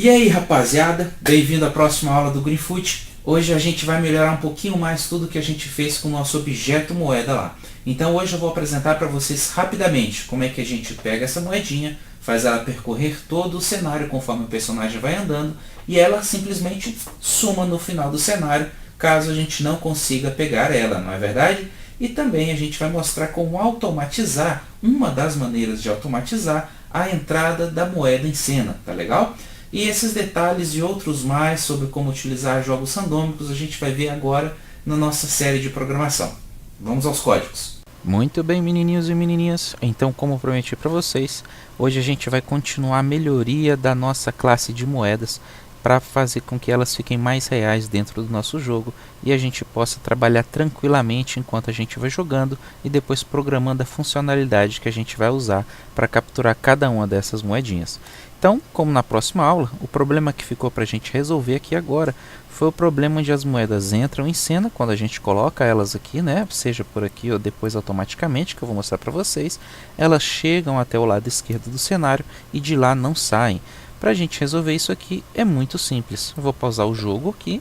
E aí, rapaziada, bem-vindo à próxima aula do Greenfoot. Hoje a gente vai melhorar um pouquinho mais tudo que a gente fez com o nosso objeto moeda lá. Então hoje eu vou apresentar para vocês rapidamente como é que a gente pega essa moedinha, faz ela percorrer todo o cenário conforme o personagem vai andando e ela simplesmente suma no final do cenário, caso a gente não consiga pegar ela, não é verdade? E também a gente vai mostrar como automatizar, uma das maneiras de automatizar a entrada da moeda em cena, tá legal? E esses detalhes e outros mais sobre como utilizar jogos randômicos a gente vai ver agora na nossa série de programação. Vamos aos códigos. Muito bem, menininhos e menininhas, então como prometi para vocês, hoje a gente vai continuar a melhoria da nossa classe de moedas para fazer com que elas fiquem mais reais dentro do nosso jogo e a gente possa trabalhar tranquilamente enquanto a gente vai jogando e depois programando a funcionalidade que a gente vai usar para capturar cada uma dessas moedinhas. Então, como na próxima aula, o problema que ficou para a gente resolver aqui agora foi o problema onde as moedas entram em cena quando a gente coloca elas aqui, né? Seja por aqui ou depois automaticamente, que eu vou mostrar para vocês. Elas chegam até o lado esquerdo do cenário e de lá não saem. Para a gente resolver isso aqui é muito simples. Eu vou pausar o jogo aqui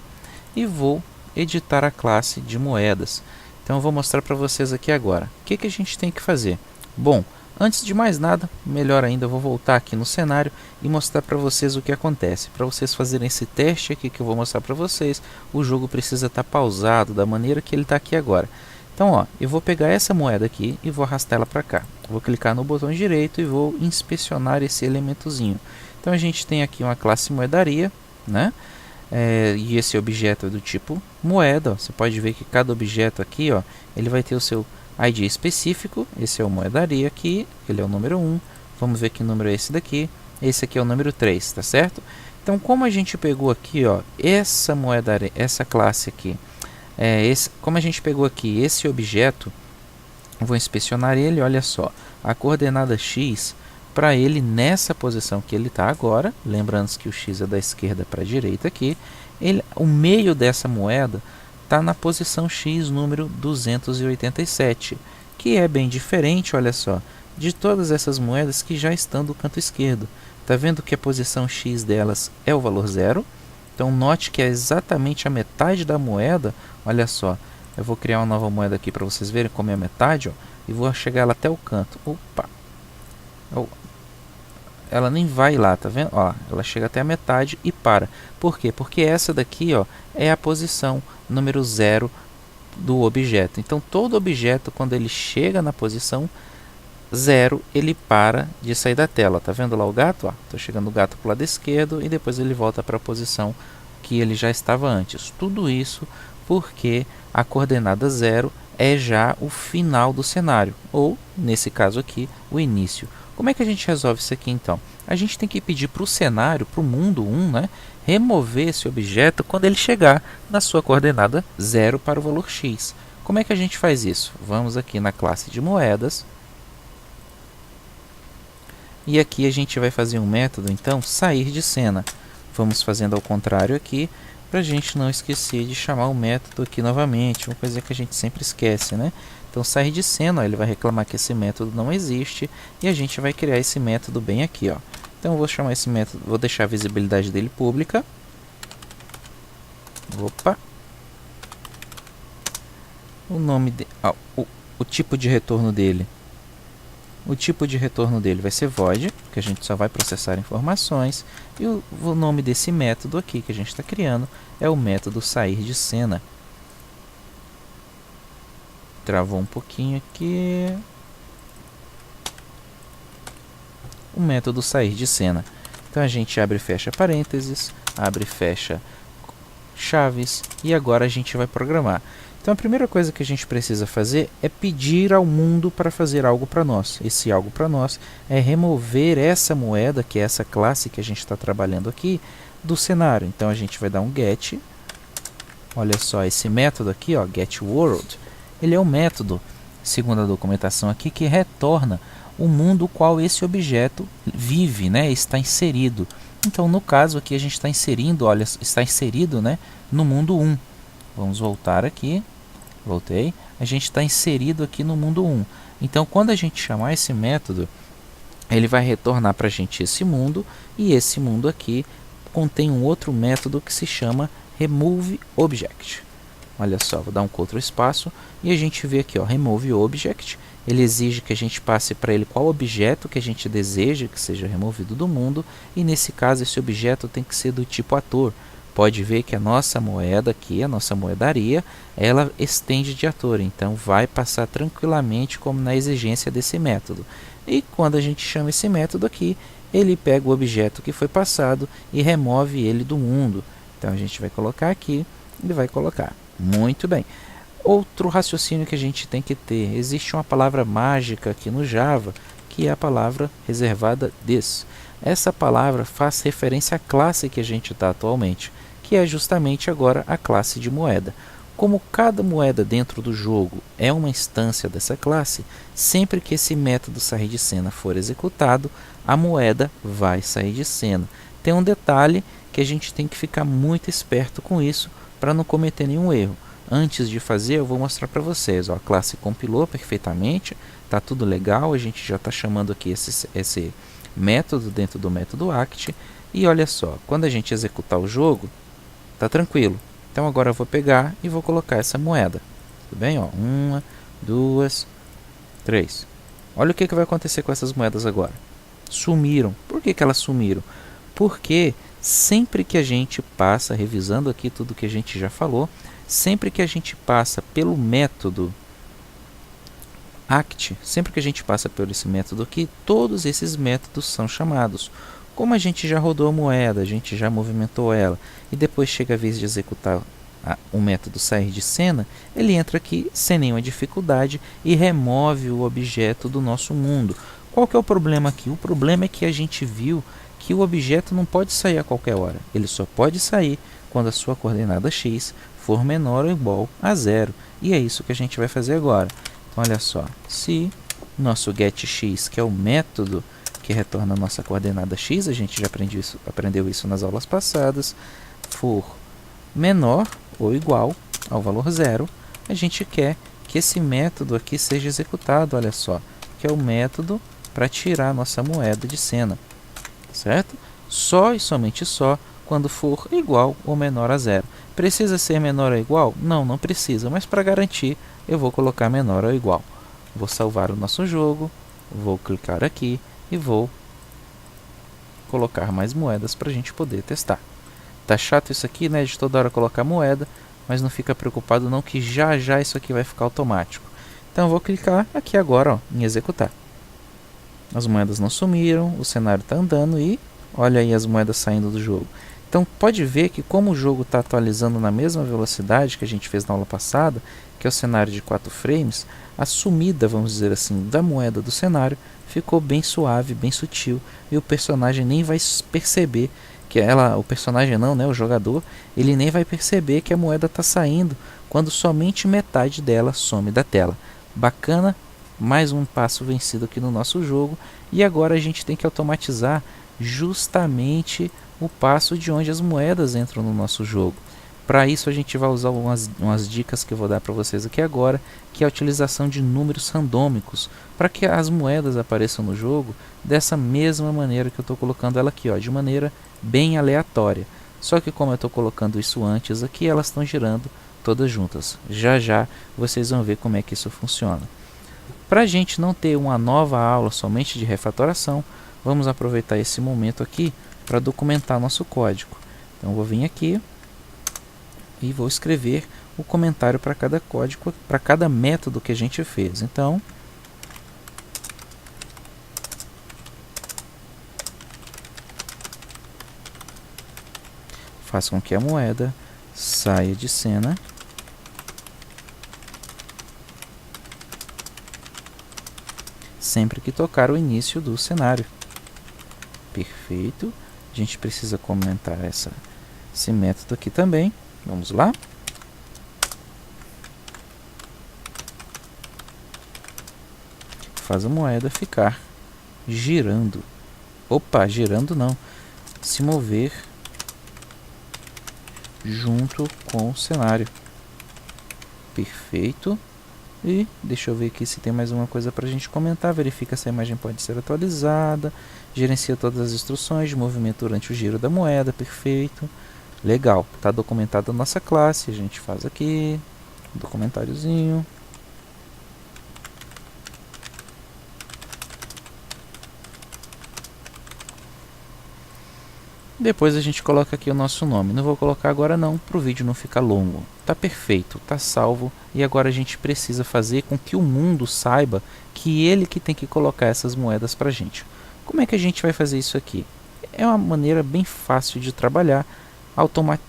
e vou editar a classe de moedas. Então eu vou mostrar para vocês aqui agora. O que a gente tem que fazer? Bom, antes de mais nada, melhor ainda, eu vou voltar aqui no cenário e mostrar para vocês o que acontece. Para vocês fazerem esse teste aqui que eu vou mostrar para vocês, o jogo precisa estar pausado da maneira que ele está aqui agora. Então, ó, eu vou pegar essa moeda aqui e vou arrastar ela para cá. Vou clicar no botão direito e vou inspecionar esse elementozinho. Então a gente tem aqui uma classe moedaria, né? E esse objeto é do tipo moeda. Ó. Você pode ver que cada objeto aqui, ó, ele vai ter o seu ID específico. Esse é o moedaria aqui, ele é o número 1. Vamos ver que número é esse daqui. Esse aqui é o número 3, tá certo? Então, como a gente pegou aqui, ó, essa moedaria, essa classe aqui, como a gente pegou aqui esse objeto, eu vou inspecionar ele, olha só, a coordenada X para ele nessa posição que ele está agora, lembrando que o X é da esquerda para a direita aqui, o meio dessa moeda está na posição X número 287, que é bem diferente, olha só, de todas essas moedas que já estão do canto esquerdo. Está vendo que a posição X delas é o valor 0? Então note que é exatamente a metade da moeda, olha só, eu vou criar uma nova moeda aqui para vocês verem como é a metade, ó, e vou chegar ela até o canto. Opa! Ela nem vai lá, tá vendo? Ó, ela chega até a metade e para. Por quê? Porque essa daqui, ó, é a posição número 0 do objeto. Então, todo objeto, quando ele chega na posição 0, ele para de sair da tela. Tá vendo lá o gato? Estou chegando o gato para o lado esquerdo e depois ele volta para a posição que ele já estava antes. Tudo isso porque a coordenada 0 é já o final do cenário, ou, nesse caso aqui, o início. Como é que a gente resolve isso aqui então? A gente tem que pedir para o cenário, para o mundo 1, né, remover esse objeto quando ele chegar na sua coordenada 0 para o valor x. Como é que a gente faz isso? Vamos aqui na classe de moedas. E aqui a gente vai fazer um método, então, sair de cena. Vamos fazendo ao contrário aqui, para a gente não esquecer de chamar o método aqui novamente, uma coisa que a gente sempre esquece, né? Então, sair de cena, ó, ele vai reclamar que esse método não existe, e a gente vai criar esse método bem aqui, ó. Então, eu vou chamar esse método, vou deixar a visibilidade dele pública. Opa! O nome o tipo de retorno dele. O tipo de retorno dele vai ser void, que a gente só vai processar informações. E o nome desse método aqui que a gente está criando é o método sair de cena. Travou um pouquinho aqui. O método sair de cena. Então a gente abre e fecha parênteses, abre e fecha chaves e agora a gente vai programar. Então a primeira coisa que a gente precisa fazer é pedir ao mundo para fazer algo para nós. Esse algo para nós é remover essa moeda, que é essa classe que a gente está trabalhando aqui, do cenário. Então a gente vai dar um get. Olha só, esse método aqui, ó, getWorld, ele é um método, segundo a documentação aqui, que retorna o mundo no qual esse objeto vive, né, está inserido. Então no caso aqui a gente está inserindo, olha, está inserido, né, no mundo 1. Vamos voltar aqui. Voltei. A gente está inserido aqui no mundo 1. Então, quando a gente chamar esse método, ele vai retornar para a gente esse mundo, e esse mundo aqui contém um outro método que se chama removeObject. Olha só, vou dar um Ctrl espaço e a gente vê aqui, ó, removeObject. Ele exige que a gente passe para ele qual objeto que a gente deseja que seja removido do mundo, e nesse caso esse objeto tem que ser do tipo ator. Pode ver que a nossa moeda aqui, a nossa moedaria, ela estende de ator, então vai passar tranquilamente como na exigência desse método. E quando a gente chama esse método aqui, ele pega o objeto que foi passado e remove ele do mundo. Então a gente vai colocar aqui e vai colocar. Muito bem. Outro raciocínio que a gente tem que ter, existe uma palavra mágica aqui no Java, que é a palavra reservada this. Essa palavra faz referência à classe que a gente está atualmente, que é justamente agora a classe de moeda. Como cada moeda dentro do jogo é uma instância dessa classe, sempre que esse método sair de cena for executado, a moeda vai sair de cena. Tem um detalhe que a gente tem que ficar muito esperto com isso para não cometer nenhum erro. Antes de fazer, eu vou mostrar para vocês. Ó, a classe compilou perfeitamente, está tudo legal, a gente já está chamando aqui esse método dentro do método act. E olha só, quando a gente executar o jogo, está tranquilo. Então agora eu vou pegar e vou colocar essa moeda. Tudo bem? Ó, 1, 2, 3. Olha o que vai acontecer com essas moedas agora. Sumiram. Por que elas sumiram? Porque sempre que a gente passa, revisando aqui tudo que a gente já falou, sempre que a gente passa pelo método act, sempre que a gente passa por esse método aqui, todos esses métodos são chamados. Como a gente já rodou a moeda, a gente já movimentou ela, e depois chega a vez de executar o método sair de cena, ele entra aqui sem nenhuma dificuldade e remove o objeto do nosso mundo. Qual que é o problema aqui? O problema é que a gente viu que o objeto não pode sair a qualquer hora. Ele só pode sair quando a sua coordenada x for menor ou igual a 0. E é isso que a gente vai fazer agora. Então, olha só. Se nosso getX, que é o método que retorna a nossa coordenada x, a gente já aprendeu isso nas aulas passadas, for menor ou igual ao valor 0, a gente quer que esse método aqui seja executado, olha só, que é o método para tirar a nossa moeda de cena, certo? Só e somente só quando for igual ou menor a 0. Precisa ser menor ou igual? Não, não precisa, mas para garantir eu vou colocar menor ou igual. Vou salvar o nosso jogo, vou clicar aqui e vou colocar mais moedas para a gente poder testar. Tá chato isso aqui, né, de toda hora colocar moeda, mas não fica preocupado não, que já já isso aqui vai ficar automático. Então eu vou clicar aqui agora, ó, em executar. As moedas não sumiram, o cenário está andando e olha aí as moedas saindo do jogo. Então pode ver que como o jogo está atualizando na mesma velocidade que a gente fez na aula passada, que é o cenário de 4 frames, a sumida, vamos dizer assim, da moeda do cenário ficou bem suave, bem sutil, e o personagem nem vai perceber que o personagem não, né, o jogador, ele nem vai perceber que a moeda está saindo quando somente metade dela some da tela. Bacana, mais um passo vencido aqui no nosso jogo, e agora a gente tem que automatizar justamente o passo de onde as moedas entram no nosso jogo. Para isso a gente vai usar umas dicas que eu vou dar para vocês aqui agora, que é a utilização de números randômicos, para que as moedas apareçam no jogo dessa mesma maneira que eu estou colocando ela aqui, ó, de maneira bem aleatória. Só que como eu estou colocando isso antes aqui, elas estão girando todas juntas. Já já vocês vão ver como é que isso funciona. Para a gente não ter uma nova aula somente de refatoração, vamos aproveitar esse momento aqui para documentar nosso código. Então eu vou vir aqui e vou escrever o comentário para cada código, para cada método que a gente fez. Então, faça com que a moeda saia de cena sempre que tocar o início do cenário. Perfeito. A gente precisa comentar esse método aqui também. Vamos lá. Faz a moeda ficar girando. Opa, girando não. Se mover junto com o cenário. Perfeito. E deixa eu ver aqui se tem mais uma coisa para a gente comentar. Verifica se a imagem pode ser atualizada. Gerencia todas as instruções de movimento durante o giro da moeda. Perfeito. Legal. Está documentada a nossa classe. A gente faz aqui um documentáriozinho. Depois a gente coloca aqui o nosso nome. Não vou colocar agora não, para o vídeo não ficar longo. Tá perfeito, tá salvo. E agora a gente precisa fazer com que o mundo saiba que ele que tem que colocar essas moedas para a gente. Como é que a gente vai fazer isso aqui? É uma maneira bem fácil de trabalhar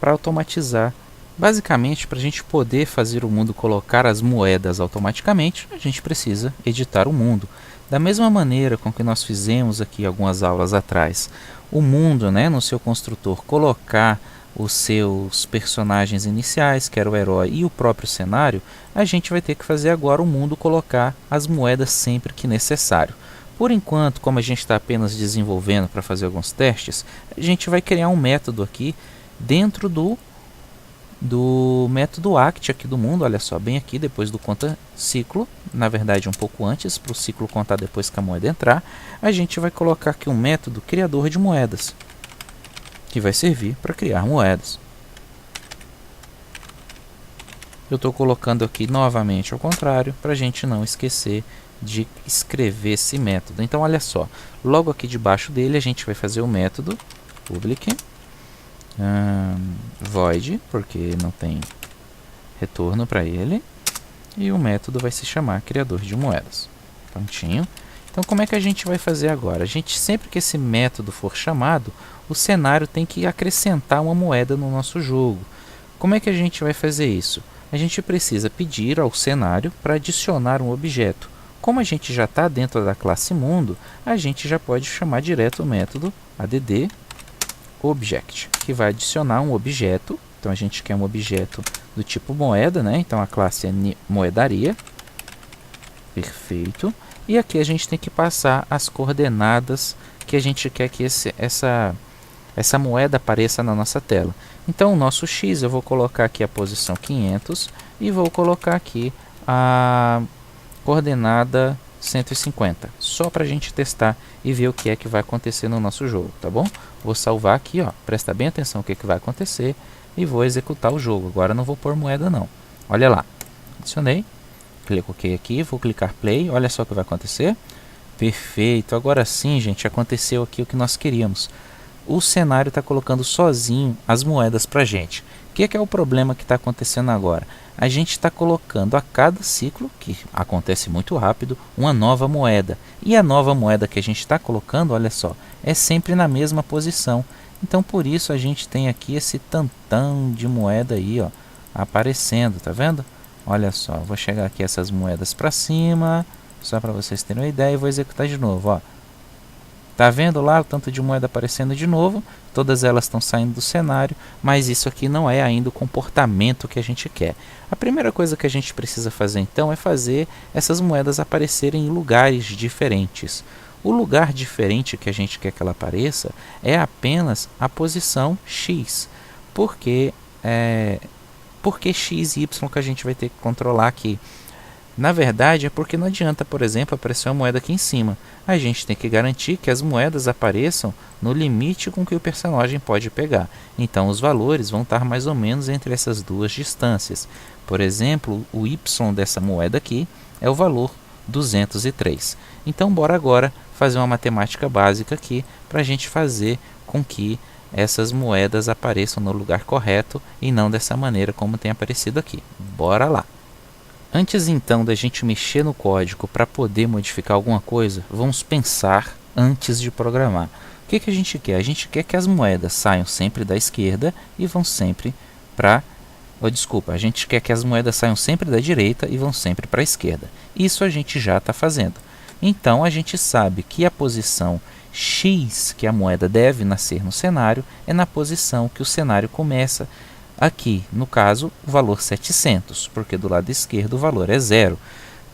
para automatizar. Basicamente, para a gente poder fazer o mundo colocar as moedas automaticamente, a gente precisa editar o mundo. Da mesma maneira com que nós fizemos aqui algumas aulas atrás, o mundo, né, no seu construtor, colocar os seus personagens iniciais, que era o herói e o próprio cenário, a gente vai ter que fazer agora o mundo colocar as moedas sempre que necessário. Por enquanto, como a gente está apenas desenvolvendo para fazer alguns testes, a gente vai criar um método aqui dentro do método act aqui do mundo. Olha só, bem aqui depois do conta ciclo, na verdade um pouco antes, para o ciclo contar depois que a moeda entrar, a gente vai colocar aqui um método criador de moedas, que vai servir para criar moedas. Eu estou colocando aqui novamente ao contrário, para a gente não esquecer de escrever esse método. Então olha só, logo aqui debaixo dele a gente vai fazer o método public void, porque não tem retorno para ele, e o método vai se chamar criador de moedas. Prontinho. Então como é que a gente vai fazer agora? A gente, sempre que esse método for chamado, o cenário tem que acrescentar uma moeda no nosso jogo. Como é que a gente vai fazer isso? A gente precisa pedir ao cenário para adicionar um objeto. Como a gente já está dentro da classe mundo, a gente já pode chamar direto o método add object, que vai adicionar um objeto. Então a gente quer um objeto do tipo moeda, né? Então a classe é moedaria. Perfeito. E aqui a gente tem que passar as coordenadas que a gente quer que essa moeda apareça na nossa tela. Então o nosso X, eu vou colocar aqui a posição 500 e vou colocar aqui a coordenada 150, só para a gente testar e ver o que é que vai acontecer no nosso jogo, tá bom? Vou salvar aqui, ó, presta bem atenção o que é que vai acontecer e vou executar o jogo. Agora não vou pôr moeda não. Olha lá, adicionei, cliquei aqui, vou clicar play, olha só o que vai acontecer. Perfeito, agora sim, gente, aconteceu aqui o que nós queríamos. O cenário está colocando sozinho as moedas para a gente. O que é o problema que está acontecendo agora? A gente está colocando a cada ciclo, que acontece muito rápido, uma nova moeda. E a nova moeda que a gente está colocando, olha só, é sempre na mesma posição. Então por isso a gente tem aqui esse tantão de moeda aí, ó, aparecendo, tá vendo? Olha só, vou chegar aqui essas moedas para cima, só para vocês terem uma ideia, e vou executar de novo, ó. Tá vendo lá o tanto de moeda aparecendo de novo? Todas elas estão saindo do cenário, mas isso aqui não é ainda o comportamento que a gente quer. A primeira coisa que a gente precisa fazer então é fazer essas moedas aparecerem em lugares diferentes. O lugar diferente que a gente quer que ela apareça é apenas a posição X, porque X e Y que a gente vai ter que controlar aqui. Na verdade é porque não adianta, por exemplo, aparecer uma moeda aqui em cima. A gente tem que garantir que as moedas apareçam no limite com que o personagem pode pegar. Então os valores vão estar mais ou menos entre essas duas distâncias. Por exemplo, o Y dessa moeda aqui é o valor 203. Então bora agora fazer uma matemática básica aqui para a gente fazer com que essas moedas apareçam no lugar correto e não dessa maneira como tem aparecido aqui. Bora lá! Antes então da gente mexer no código para poder modificar alguma coisa, vamos pensar antes de programar. O que a gente quer? A gente quer que as moedas saiam sempre da esquerda e vão sempre para... a gente quer que as moedas saiam sempre da direita e vão sempre para a esquerda. Isso a gente já está fazendo. Então a gente sabe que a posição X que a moeda deve nascer no cenário é na posição que o cenário começa. Aqui, no caso, o valor 700, porque do lado esquerdo o valor é 0.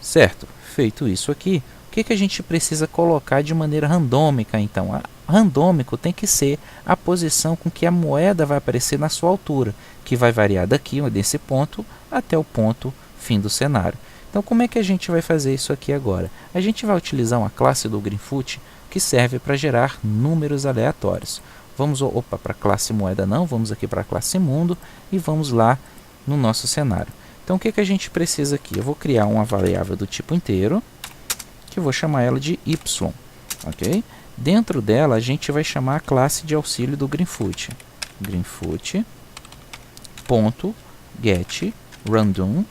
Certo? Feito isso aqui, o que a gente precisa colocar de maneira randômica, então? Randômico tem que ser a posição com que a moeda vai aparecer na sua altura, que vai variar daqui, desse ponto, até o ponto fim do cenário. Então como é que a gente vai fazer isso aqui agora? A gente vai utilizar uma classe do Greenfoot que serve para gerar números aleatórios. Vamos para a classe moeda não, vamos aqui para a classe mundo e vamos lá no nosso cenário. Então o que a gente precisa aqui? Eu vou criar uma variável do tipo inteiro, que eu vou chamar ela de y, ok? Dentro dela a gente vai chamar a classe de auxílio do Greenfoot. Greenfoot.getRandom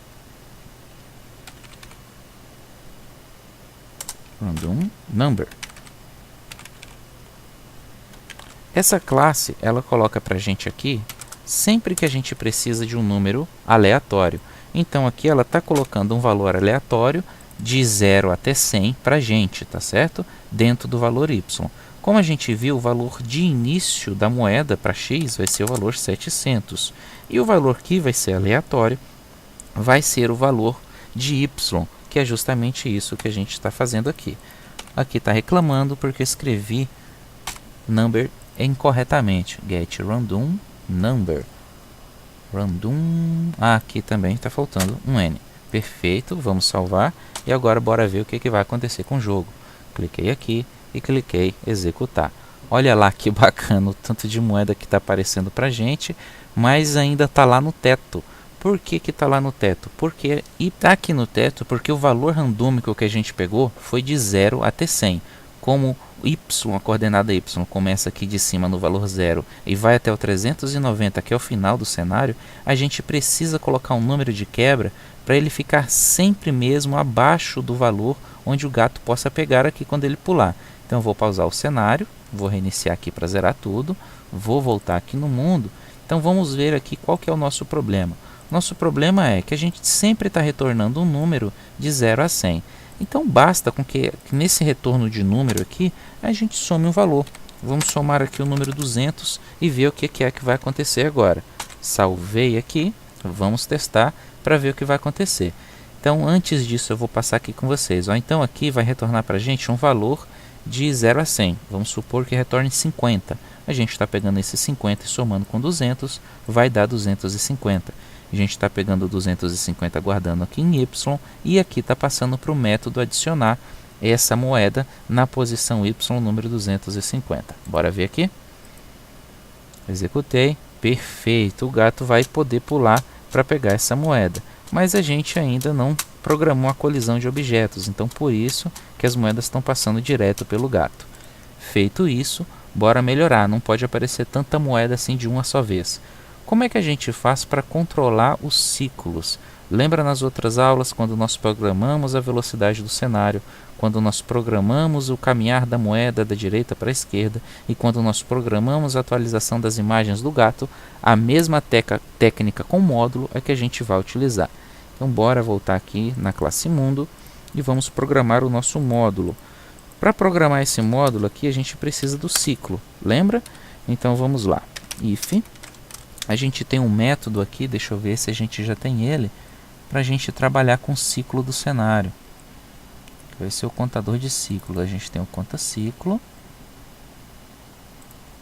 number. Essa classe ela coloca para a gente aqui sempre que a gente precisa de um número aleatório. Então aqui ela está colocando um valor aleatório de 0 até 100 para a gente, tá certo? Dentro do valor y. Como a gente viu, o valor de início da moeda para x vai ser o valor 700. E o valor que vai ser aleatório vai ser o valor de y, que é justamente isso que a gente está fazendo aqui. Aqui está reclamando porque eu escrevi number incorretamente. Get random number. Aqui também está faltando um n. Perfeito, vamos salvar. E agora bora ver o que vai acontecer com o jogo. Cliquei aqui e cliquei executar. Olha lá que bacana o tanto de moeda que está aparecendo para a gente, mas ainda está lá no teto. Por que está lá no teto? Porque está aqui no teto porque o valor randômico que a gente pegou foi de 0 até 100. Como y, a coordenada y, começa aqui de cima no valor 0 e vai até o 390, que é o final do cenário, a gente precisa colocar um número de quebra para ele ficar sempre mesmo abaixo do valor onde o gato possa pegar aqui quando ele pular. Então eu vou pausar o cenário, vou reiniciar aqui para zerar tudo, vou voltar aqui no mundo. Então vamos ver aqui qual que é o nosso problema. Nosso problema é que a gente sempre está retornando um número de 0 a 100. Então basta com que nesse retorno de número aqui a gente some um valor. Vamos somar aqui o número 200 e ver o que é que vai acontecer agora. Salvei aqui, vamos testar para ver o que vai acontecer. Então antes disso eu vou passar aqui com vocês. Então aqui vai retornar para a gente um valor de 0 a 100. Vamos supor que retorne 50. A gente está pegando esse 50 e somando com 200, vai dar 250. A gente está pegando 250 guardando aqui em y e aqui está passando para o método adicionar essa moeda na posição y número 250. Bora ver aqui. Executei. Perfeito. O gato vai poder pular para pegar essa moeda. Mas a gente ainda não programou a colisão de objetos. Então por isso que as moedas estão passando direto pelo gato. Feito isso, bora melhorar. Não pode aparecer tanta moeda assim de uma só vez. Como é que a gente faz para controlar os ciclos? Lembra nas outras aulas quando nós programamos a velocidade do cenário, quando nós programamos o caminhar da moeda da direita para a esquerda e quando nós programamos a atualização das imagens do gato, a mesma técnica com módulo é que a gente vai utilizar. Então bora voltar aqui na classe mundo e vamos programar o nosso módulo. Para programar esse módulo aqui a gente precisa do ciclo, lembra? Então vamos lá. If a gente tem um método aqui, deixa eu ver se a gente já tem ele, para a gente trabalhar com o ciclo do cenário. Vai ser o contador de ciclo. A gente tem o conta-ciclo.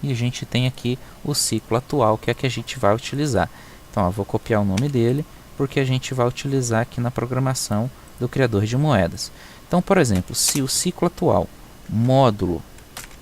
E a gente tem aqui o ciclo atual, que é que a gente vai utilizar. Então, eu vou copiar o nome dele, porque a gente vai utilizar aqui na programação do criador de moedas. Então, por exemplo, se o ciclo atual, módulo,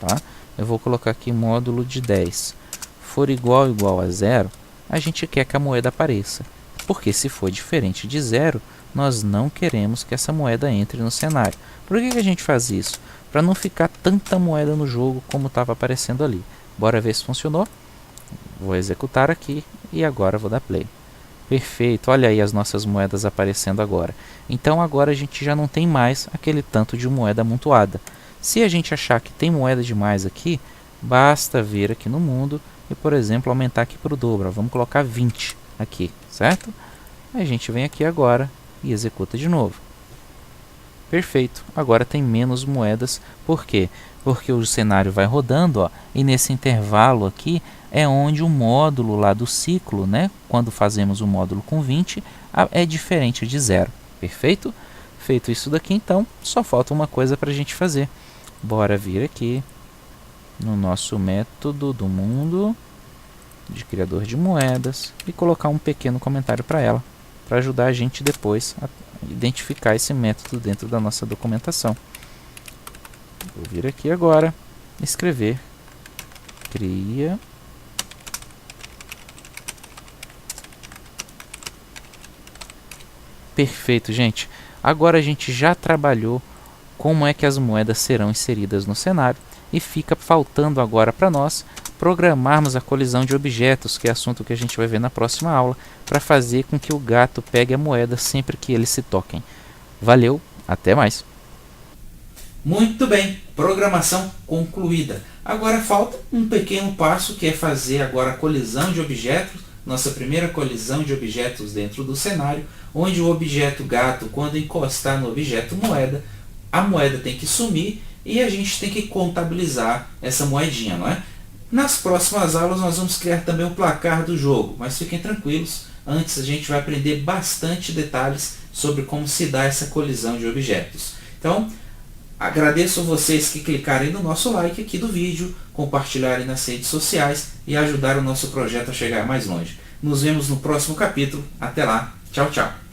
tá? Eu vou colocar aqui módulo de 10. For igual a 0, a gente quer que a moeda apareça. Porque se for diferente de 0, nós não queremos que essa moeda entre no cenário. Por que a gente faz isso? Para não ficar tanta moeda no jogo como estava aparecendo ali. Bora ver se funcionou. Vou executar aqui e agora vou dar play. Perfeito, olha aí as nossas moedas aparecendo agora. Então agora a gente já não tem mais aquele tanto de moeda amontoada. Se a gente achar que tem moeda demais aqui, basta vir aqui no mundo e, por exemplo, aumentar aqui para o dobro. Vamos colocar 20 aqui, certo? A gente vem aqui agora e executa de novo. Perfeito, agora tem menos moedas. Por quê? Porque o cenário vai rodando, ó, e nesse intervalo aqui é onde o módulo lá do ciclo, né, quando fazemos o módulo com 20, é diferente de 0. Perfeito? Feito isso daqui, então, só falta uma coisa para a gente fazer. Bora vir aqui no nosso método do mundo de criador de moedas e colocar um pequeno comentário para ela, para ajudar a gente depois identificar esse método dentro da nossa documentação. Vou vir aqui agora, escrever cria perfeito, gente. Agora a gente já trabalhou como é que as moedas serão inseridas no cenário e fica faltando agora para nós programarmos a colisão de objetos, que é assunto que a gente vai ver na próxima aula, para fazer com que o gato pegue a moeda sempre que eles se toquem. Valeu, até mais! Muito bem, programação concluída. Agora falta um pequeno passo, que é fazer agora a colisão de objetos, nossa primeira colisão de objetos dentro do cenário, onde o objeto gato, quando encostar no objeto moeda, a moeda tem que sumir e a gente tem que contabilizar essa moedinha, não é? Nas próximas aulas nós vamos criar também o placar do jogo, mas fiquem tranquilos, antes a gente vai aprender bastante detalhes sobre como se dá essa colisão de objetos. Então, agradeço vocês que clicarem no nosso like aqui do vídeo, compartilharem nas redes sociais e ajudar o nosso projeto a chegar mais longe. Nos vemos no próximo capítulo. Até lá. Tchau, tchau.